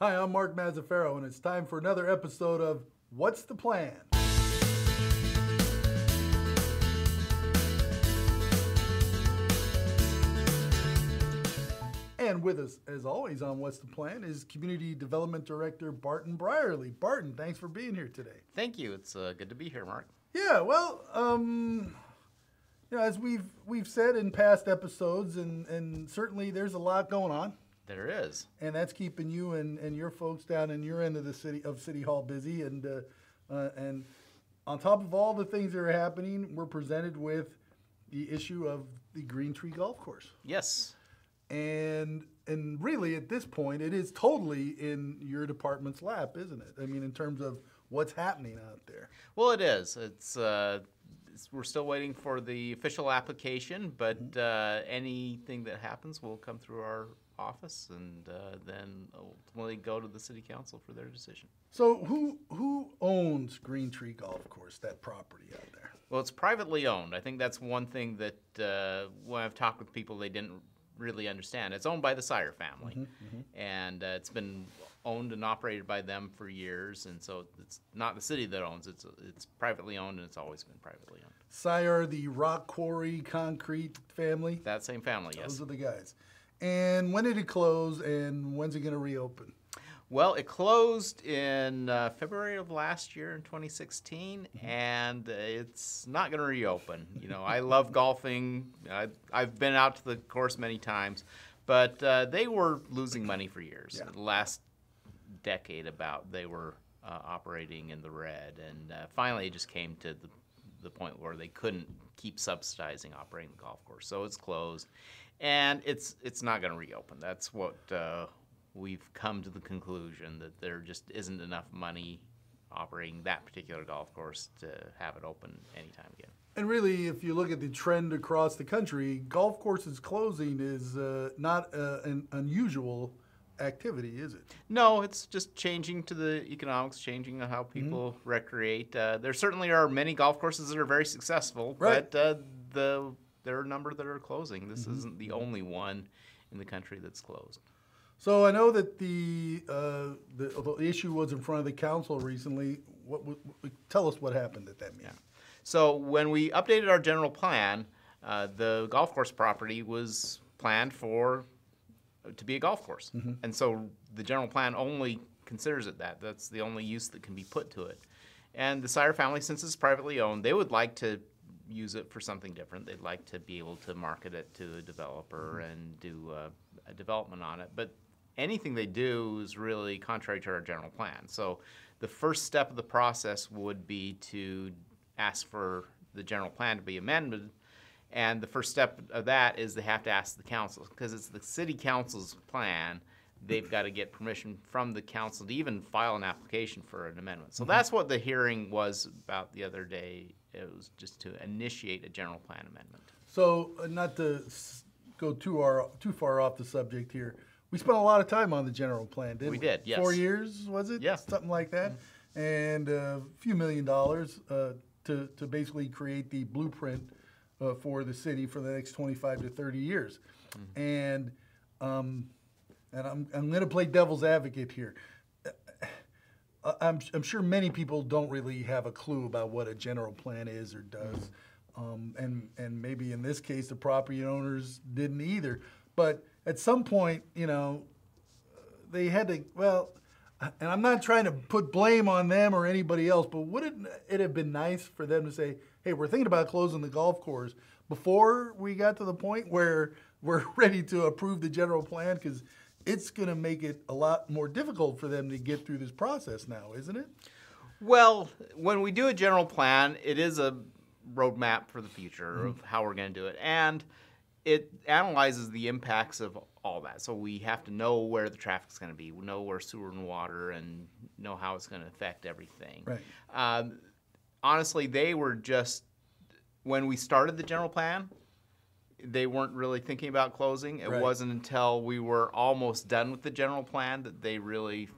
Hi, I'm Mark Mazzaferro, and it's time for another episode of What's the Plan? And with us, as always, on What's the Plan is Community Development Director Barton Brierley. Barton, thanks for being here today. Thank you. It's good to be here, Mark. Yeah, well, as we've said in past episodes, and certainly there's a lot going on. There is. And that's keeping you and your folks down in your end of the City Hall busy. And on top of all the things that are happening, we're presented with the issue of the Green Tree Golf Course. Yes. And really, at this point, it is totally in your department's lap, isn't it? I mean, in terms of what's happening out there. Well, it is. We're still waiting for the official application, but anything that happens will come through our office and then ultimately go to the city council for their decision. So who owns Green Tree Golf Course, that property out there? Well, it's privately owned. I think that's one thing that when I've talked with people, they didn't really understand. It's owned by the Sire family, and it's been owned and operated by them for years, and so it's not the city that owns it. It's privately owned, and it's always been privately owned. Sire, the rock quarry concrete family? That same family, yes. Those are the guys. And when did it close, and when's it going to reopen? Well, it closed in February of last year in 2016, and it's not going to reopen. You know, I love golfing. I've been out to the course many times, but they were losing money for years. Yeah. The last decade they were operating in the red, and finally it just came to the point where they couldn't keep subsidizing operating the golf course, so it's closed. And it's not going to reopen. That's what we've come to the conclusion, that there just isn't enough money operating that particular golf course to have it open anytime again. And really, if you look at the trend across the country, golf courses closing is not an unusual activity, is it? No, it's just changing to the economics, changing how people recreate. There certainly are many golf courses that are very successful, right. But there are a number that are closing. This isn't the only one in the country that's closed. So I know that the issue was in front of the council recently. Tell us what happened at that meeting. Yeah. So when we updated our general plan, the golf course property was planned to be a golf course. And so the general plan only considers it that. That's the only use that can be put to it. And the Sire family, since it's privately owned, they would like to use it for something different. They'd like to be able to market it to a developer and do a development on it. But anything they do is really contrary to our general plan. So the first step of the process would be to ask for the general plan to be amended. And the first step of that is they have to ask the council, because it's the city council's plan. They've got to get permission from the council to even file an application for an amendment. So that's what the hearing was about the other day. It was just to initiate a general plan amendment. So not to go too far off the subject here, we spent a lot of time on the general plan, didn't we? We did, yes. 4 years, was it? Yes. Something like that. And a few $1 million to basically create the blueprint for the city for the next 25 to 30 years. And I'm going to play devil's advocate here. I'm sure many people don't really have a clue about what a general plan is or does. And maybe in this case, the property owners didn't either. But at some point, they had to, and I'm not trying to put blame on them or anybody else, but wouldn't it have been nice for them to say, hey, we're thinking about closing the golf course before we got to the point where we're ready to approve the general plan? Because it's going to make it a lot more difficult for them to get through this process now, isn't it? Well, when we do a general plan, it is a roadmap for the future of how we're going to do it. And it analyzes the impacts of all that. So we have to know where the traffic's going to be, we know where sewer and water, and know how it's going to affect everything. Right. Honestly, they were just, when we started the general plan, they weren't really thinking about closing. It wasn't until we were almost done with the general plan that they really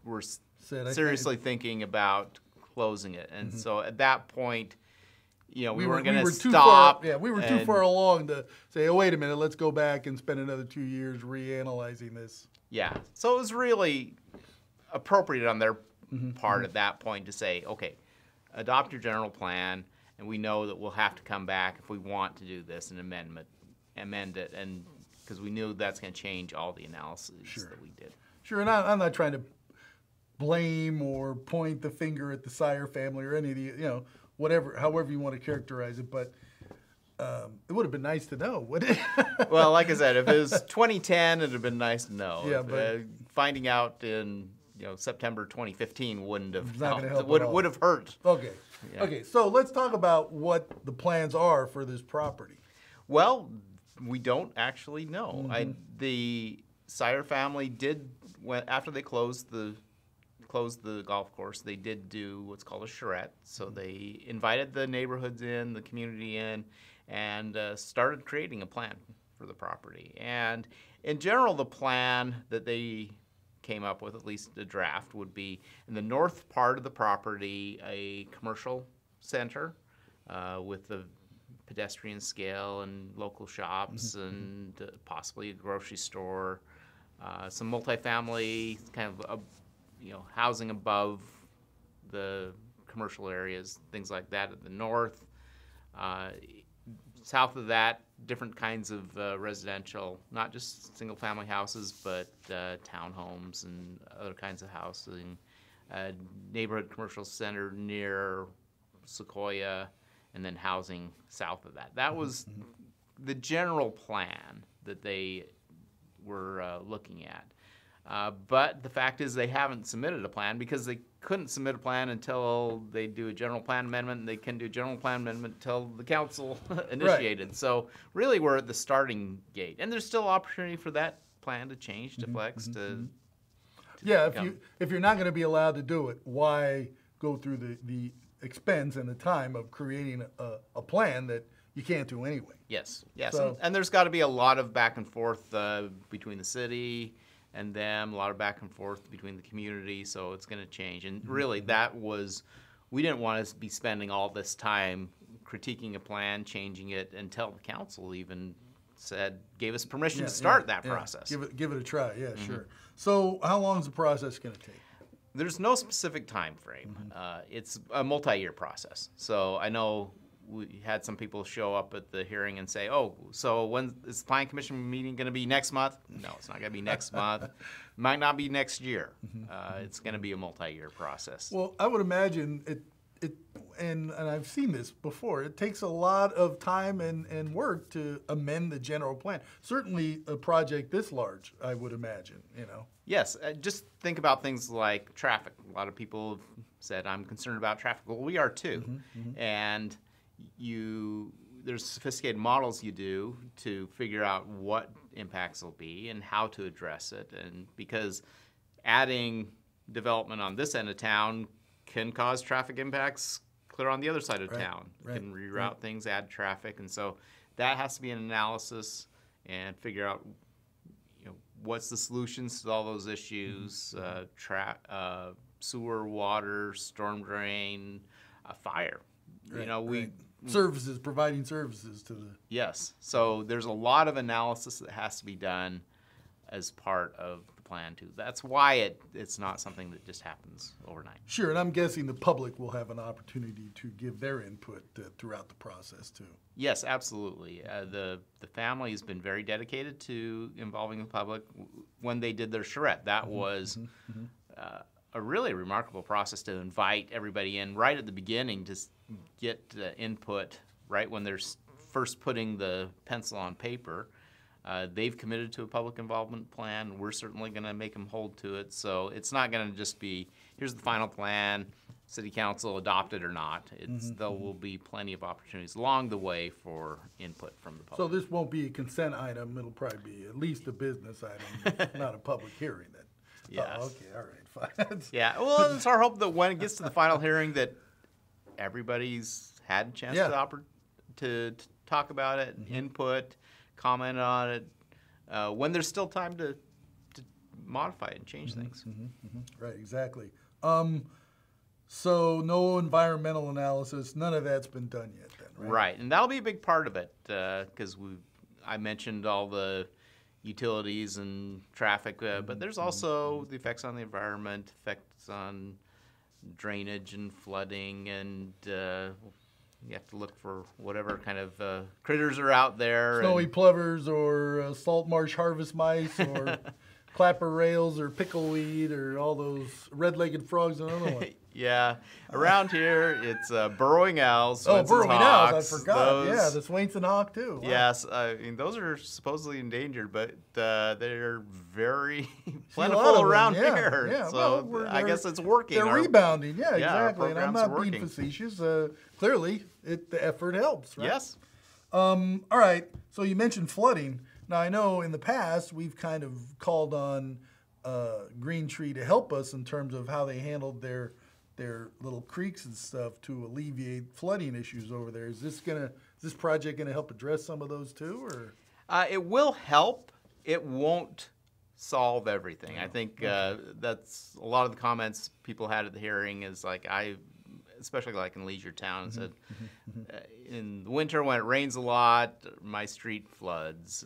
were seriously thinking about closing it. And so at that point, we weren't going to stop. We were too far along to say, oh, wait a minute, let's go back and spend another 2 years reanalyzing this. Yeah. So it was really appropriate on their part at that point to say, okay, adopt your general plan, and we know that we'll have to come back if we want to do this, an amend it, and because we knew that's going to change all the analyses that we did. Sure, and I'm not trying to blame or point the finger at the Sire family or any of the, however you want to characterize it, but it would have been nice to know, wouldn't it? Well, like I said, if it was 2010, it would have been nice to know. Yeah, but finding out in September 2015 wouldn't have helped. It would have hurt. Okay. Yeah. Okay, so let's talk about what the plans are for this property. Well, we don't actually know. The Sire family did, after they closed the golf course, they did do what's called a charrette. So they invited the neighborhoods in, the community in, and started creating a plan for the property. And in general, the plan that they came up with, at least a draft, would be in the north part of the property, a commercial center with the pedestrian scale and local shops and possibly a grocery store, some multifamily kind of housing above the commercial areas, things like that at the north. South of that, different kinds of residential, not just single-family houses, but townhomes and other kinds of housing. Neighborhood commercial center near Sequoia, and then housing south of that. That was the general plan that they were looking at. But the fact is they haven't submitted a plan because they couldn't submit a plan until they do a general plan amendment, and they can do a general plan amendment until the council initiated. Right. So really we're at the starting gate. And there's still opportunity for that plan to change, to flex, to yeah, if you're not going to be allowed to do it, why go through the expense and the time of creating a plan that you can't do anyway? Yes, yes. So, and there's got to be a lot of back and forth between the city and them, a lot of back and forth between the community, so it's going to change. And really, we didn't want to be spending all this time critiquing a plan, changing it, until the council even gave us permission to start that process. Give it a try, sure. So how long is the process going to take? There's no specific time frame. It's a multi-year process. So I know we had some people show up at the hearing and say, oh, so when is the Planning Commission meeting going to be next month? No, it's not going to be next month. Might not be next year. It's going to be a multi-year process. Well, I would imagine and I've seen this before, it takes a lot of time and work to amend the general plan. Certainly a project this large, I would imagine, Yes, just think about things like traffic. A lot of people have said, I'm concerned about traffic. Well, we are too. And there's sophisticated models you do to figure out what impacts will be and how to address it. And because adding development on this end of town can cause traffic impacts clear on the other side of town. It can reroute things, add traffic, and so that has to be an analysis and figure out what's the solutions to all those issues, sewer, water, storm drain, fire. Providing services to the... Yes. So there's a lot of analysis that has to be done as part of the plan, too. That's why it's not something that just happens overnight. Sure, and I'm guessing the public will have an opportunity to give their input throughout the process, too. Yes, absolutely. The family has been very dedicated to involving the public. When they did their charrette, that was a really remarkable process to invite everybody in right at the beginning to get input right when they're first putting the pencil on paper. They've committed to a public involvement plan. We're certainly going to make them hold to it. So it's not going to just be, here's the final plan, city council adopt it or not. There will be plenty of opportunities along the way for input from the public. So this won't be a consent item. It'll probably be at least a business item, not a public hearing then. Yes. Oh, okay, all right, fine. Yeah, well, it's our hope that when it gets to the final hearing that everybody's had a chance to talk about it, input, comment on it, when there's still time to modify it and change things. Right, exactly. So no environmental analysis, none of that's been done yet then, right? Right, and that'll be a big part of it because I mentioned all the utilities and traffic, but there's also the effects on the environment, effects on drainage and flooding, and you have to look for whatever kind of critters are out there. Snowy plovers or salt marsh harvest mice or clapper rails or pickleweed or all those red-legged frogs and another one. Yeah, around here it's burrowing owls. Oh, burrowing hawks, owls! I forgot. Yeah, the Swainson hawk too. Wow. Yes, I mean those are supposedly endangered, but they're very plentiful around here. Yeah, so well, I guess it's working. They're rebounding. Yeah, our exactly. And I'm not being facetious. Clearly, the effort helps. Right? Yes. All right. So you mentioned flooding. Now I know in the past we've kind of called on Green Tree to help us in terms of how they handled their little creeks and stuff to alleviate flooding issues over there. Is this project gonna help address some of those too, or? It will help. It won't solve everything. I think that's a lot of the comments people had at the hearing is like especially like in Leisure Town, said in the winter when it rains a lot, my street floods.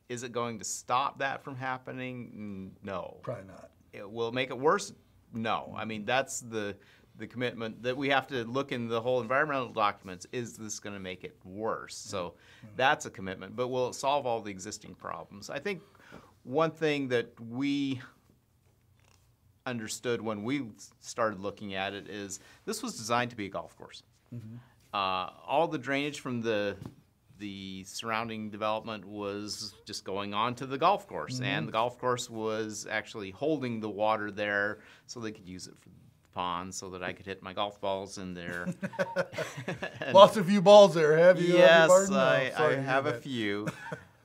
Is it going to stop that from happening? No. Probably not. Will it make it worse? No. I mean, that's the commitment that we have to look in the whole environmental documents. Is this going to make it worse? So that's a commitment. But will it solve all the existing problems? I think one thing that we understood when we started looking at it is this was designed to be a golf course. All the drainage from the surrounding development was just going on to the golf course, and the golf course was actually holding the water there so they could use it for the pond so that I could hit my golf balls in there. Lots of few balls there, have you? Yes, I have a few.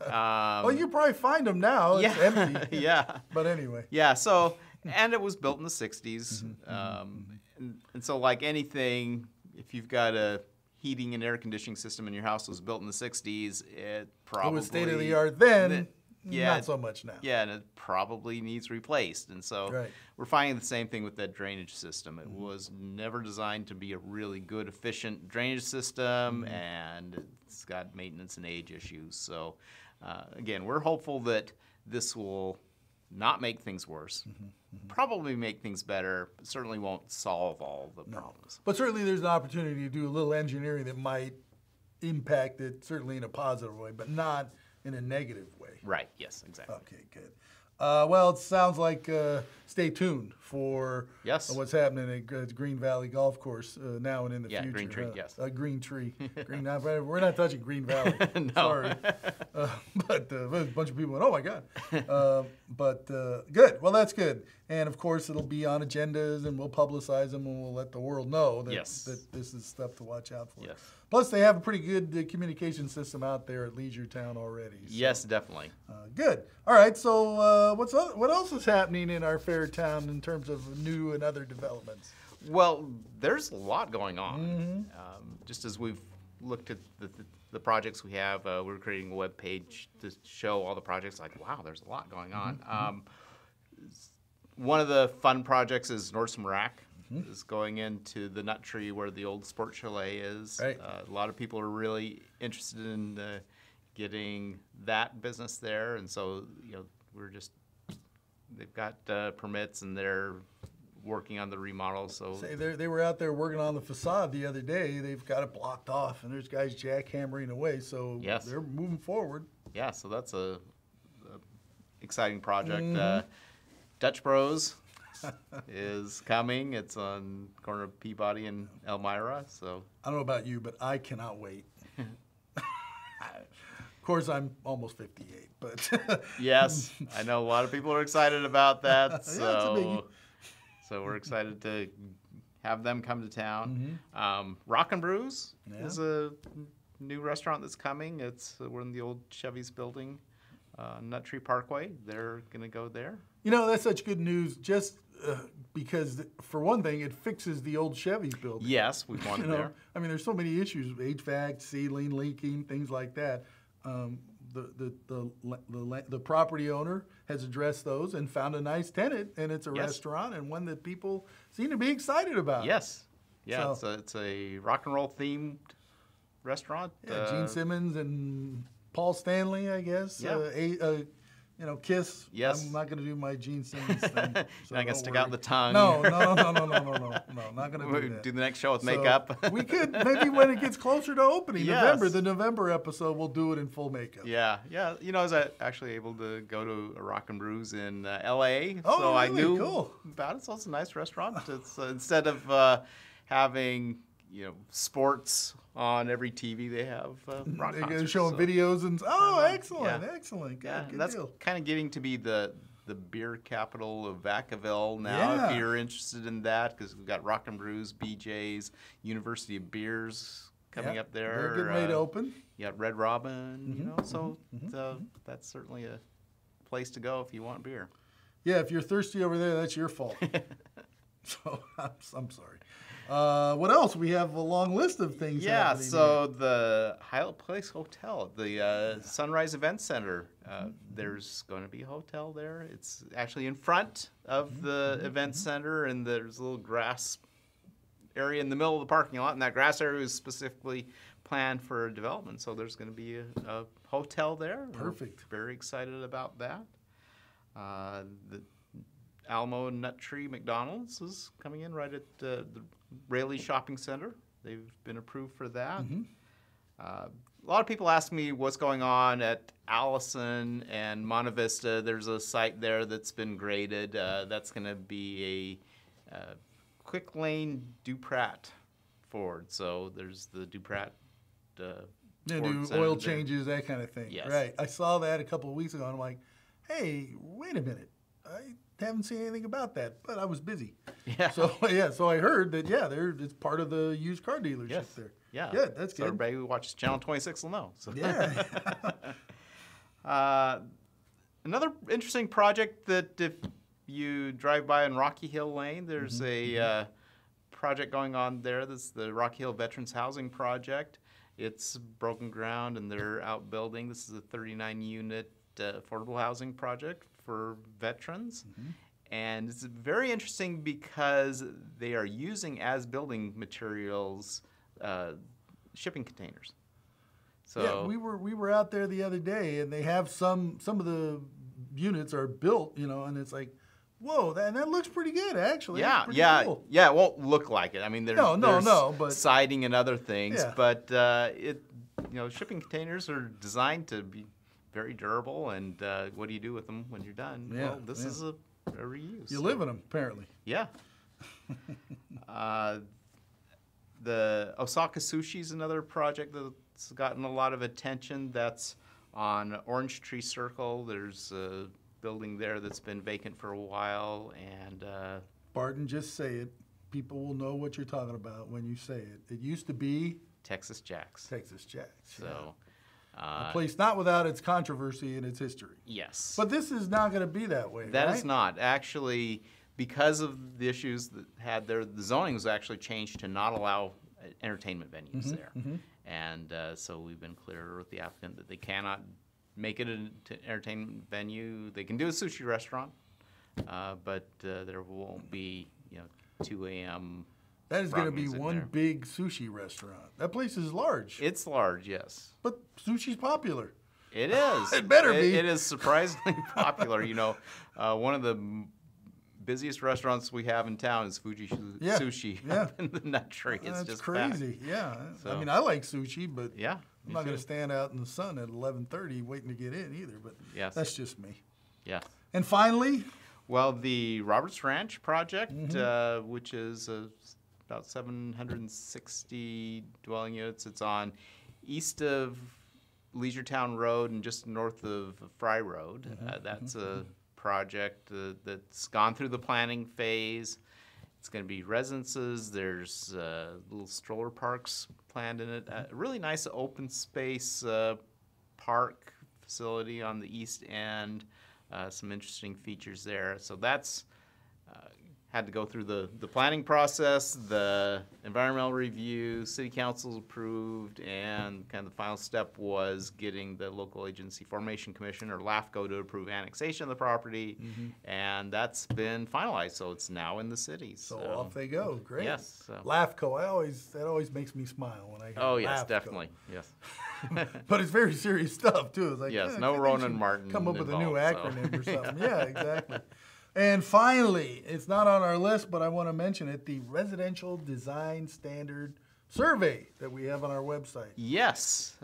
Well, you probably find them now. It's empty. Yeah. But anyway. Yeah, so, and it was built in the 60s. And so like anything, if you've got a heating and air conditioning system in your house that was built in the 60s, it probably... It was state-of-the-art then, not so much now. Yeah, and it probably needs replaced. And so we're finding the same thing with that drainage system. It was never designed to be a really good, efficient drainage system, and it's got maintenance and age issues. So, again, we're hopeful that this will not make things worse, probably make things better, but certainly won't solve all the problems. But certainly there's an opportunity to do a little engineering that might impact it, certainly in a positive way, but not in a negative way. Right, yes, exactly. Okay, good. Well, it sounds like stay tuned for what's happening at Green Valley Golf Course now and in the future. Green Tree, yes. Green Tree. We're not touching Green Valley. No. Sorry. But a bunch of people went, oh, my God. But good. Well, that's good. And, of course, it'll be on agendas, and we'll publicize them, and we'll let the world know that this is stuff to watch out for. Yes. Plus, they have a pretty good communication system out there at Leisure Town already. So. Yes, definitely. Good. All right. So what else is happening in our fair town in terms of new and other developments? Well, there's a lot going on. Just as we've looked at the projects we have, we're creating a web page to show all the projects. Like, wow, there's a lot going on. One of the fun projects is Nordstrom Rack. Is going into the nut tree where the old Sport Chalet is. Right. A lot of people are really interested in getting that business there, and so they've got permits and they're working on the remodel. So they were out there working on the facade the other day. They've got it blocked off, and there's guys jackhammering away. So they're moving forward. Yeah. So that's a exciting project. Dutch Bros is coming. It's on the corner of Peabody and Elmira. So I don't know about you, but I cannot wait. Of course, I'm almost 58, but yes, I know a lot of people are excited about that. So, it's a biggie. So we're excited to have them come to town. Rock and Brews is a new restaurant that's coming. We're in the old Chevy's building, Nut Tree Parkway. They're gonna go there. You know, that's such good news. Just because, for one thing, it fixes the old Chevy's building. Yes, we want it there. I mean, there's so many issues: HVAC, ceiling leaking, things like that. The property owner has addressed those and found a nice tenant, and it's a restaurant and one that people seem to be excited about. Yes, yeah, so it's a rock and roll themed restaurant. Yeah, Gene Simmons and Paul Stanley, I guess. Yeah. kiss. Yes. I'm not going to do my Gene Simmons thing. So You're not gonna don't stick worry. out the tongue. No, not going to do that. Do the next show with So, makeup. we could, maybe when it gets closer to opening, Yes. the November episode, we'll do it in full makeup. Yeah. I was actually able to go to a Rock and Brews in L.A. Oh, so I really? knew Cool. about it. So it's a nice restaurant. It's instead of having sports on every TV, they have rock They're concerts. showing so- videos and excellent, Yeah. excellent. Good, Yeah, good and that's deal. kind of getting to be the beer capital of Vacaville now. Yeah. If you're interested in that, because we've got Rock and Brews, BJ's, University of Beers coming Yeah, up there. They're getting ready to open. You got Red Robin, so that's certainly a place to go if you want beer. Yeah, if you're thirsty over there, that's your fault. So I'm sorry. What else? We have a long list of things. Yeah, happening so the Hyatt Place Hotel, the Sunrise Event Center, there's going to be a hotel there. It's actually in front of the event center, and there's a little grass area in the middle of the parking lot, and that grass area is specifically planned for development. So there's going to be a hotel there. Perfect. We're very excited about that. The Alamo Nut Tree McDonald's is coming in right at the Raleigh Shopping Center. They've been approved for that. A lot of people ask me what's going on at Allison and Monte Vista. There's a site there that's been graded. That's going to be a quick lane Duprat Ford. So there's the Duprat Yeah, Ford do Center oil there. changes, that kind of thing. Yes. Right. I saw that a couple of weeks ago, and I'm like, hey, wait a minute. I haven't seen anything about that, but I was busy. Yeah. So I heard that, it's part of the used car dealership Yes. there. Yeah. Yeah, that's So good. everybody who watches Channel 26 will know. So. Yeah. Another interesting project that if you drive by in Rocky Hill Lane, there's a project going on there. That's the Rocky Hill Veterans Housing Project. It's broken ground and they're out building. This is a 39-unit affordable housing project for veterans. And it's very interesting because they are using as building materials shipping containers. So Yeah, we were out there the other day, and they have some of the units are built, and it's like, whoa, that looks pretty good, actually. yeah, It's pretty yeah, cool. yeah. It won't look like it. I mean, there's but siding and other things, Yeah. but shipping containers are designed to be very durable. And what do you do with them when you're done? Yeah, Well, this is a reuse. you live in them, apparently. Yeah. The Osaka Sushi is another project that's gotten a lot of attention. That's on Orange Tree Circle. There's a building there that's been vacant for a while, and Barton, just say it. People will know what you're talking about when you say it. It used to be Texas Jack's. Texas Jack's. So, A place not without its controversy and its history. yes. But this is not going to be that way, That right? is not. Actually, because of the issues that had there, the zoning was actually changed to not allow entertainment venues there. And so we've been clear with the applicant that they cannot make it an entertainment venue. They can do a sushi restaurant, but there won't be, 2 a.m. That is going to rock be music one there. big sushi restaurant. That place is large, It's large, yes. but sushi's popular. It is. It better be. It is surprisingly popular. One of the busiest restaurants we have in town is Fuji Yeah, Sushi yeah. up in the Nut Tree. It's That's just crazy. Yeah. So- I mean, I like sushi, but Yeah. I'm me not going too. to stand out in the sun at 11:30 waiting to get in either. But Yes. that's just me. Yeah. And finally, Well, the Roberts Ranch project, which is about 760 dwelling units, it's on east of Leisuretowne Road and just north of Fry Road. That's a project that's gone through the planning phase. It's going to be residences. There's little stroller parks planned in it. A really nice open space park facility on the east end. Some interesting features there. So that's had to go through the planning process, the environmental review, city council approved, and kind of the final step was getting the local agency formation commission, or LAFCO, to approve annexation of the property, and that's been finalized, so it's now in the city. So off they go. Great. Yes. LAFCO, that always makes me smile when I hear Oh yes, LAFCO. definitely. Yes. But it's very serious stuff too. It's like, Yes, I no think they Ronan should Martin come up with a new involved, so. acronym or something. Yeah, exactly. And finally, it's not on our list, but I want to mention it, the Residential Design Standard Survey that we have on our website. Yes.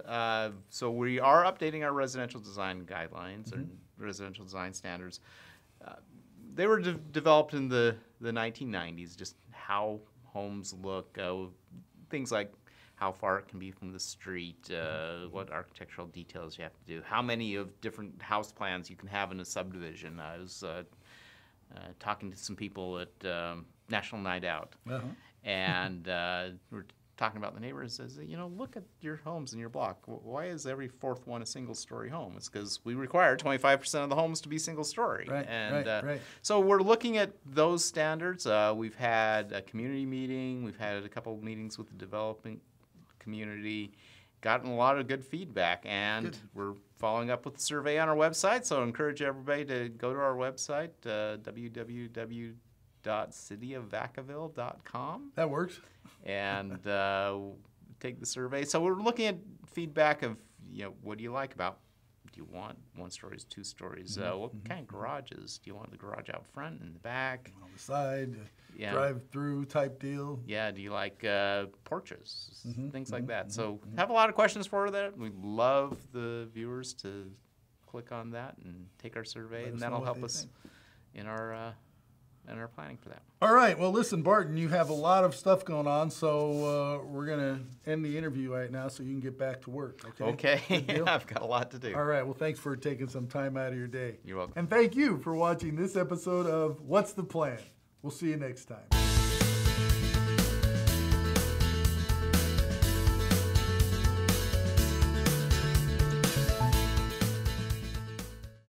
So we are updating our residential design guidelines or residential design standards. They were developed in the 1990s, just how homes look, things like how far it can be from the street, what architectural details you have to do, how many of different house plans you can have in a subdivision. I was talking to some people at National Night Out, and we're talking about the neighbors. Says, look at your homes in your block. Why is every fourth one a single-story home? It's because we require 25% of the homes to be single-story. Right, right. So we're looking at those standards. We've had a community meeting. We've had a couple of meetings with the development community. Gotten a lot of good feedback, and we're following up with the survey on our website, so I encourage everybody to go to our website, www.cityofvacaville.com. That works. And take the survey. So we're looking at feedback of, what do you like about, do you want 1 stories, 2 stories? What kind of garages? Do you want the garage out front and the back? On the side, drive-through type deal. Yeah, do you like porches? Things like that. So have a lot of questions for that. We'd love the viewers to click on that and take our survey, and that'll help us in our planning for that. All right. Well, listen, Barton, you have a lot of stuff going on, so we're going to end the interview right now so you can get back to work, okay? Okay. I've got a lot to do. All right. Well, thanks for taking some time out of your day. You're welcome. And thank you for watching this episode of What's the Plan? We'll see you next time.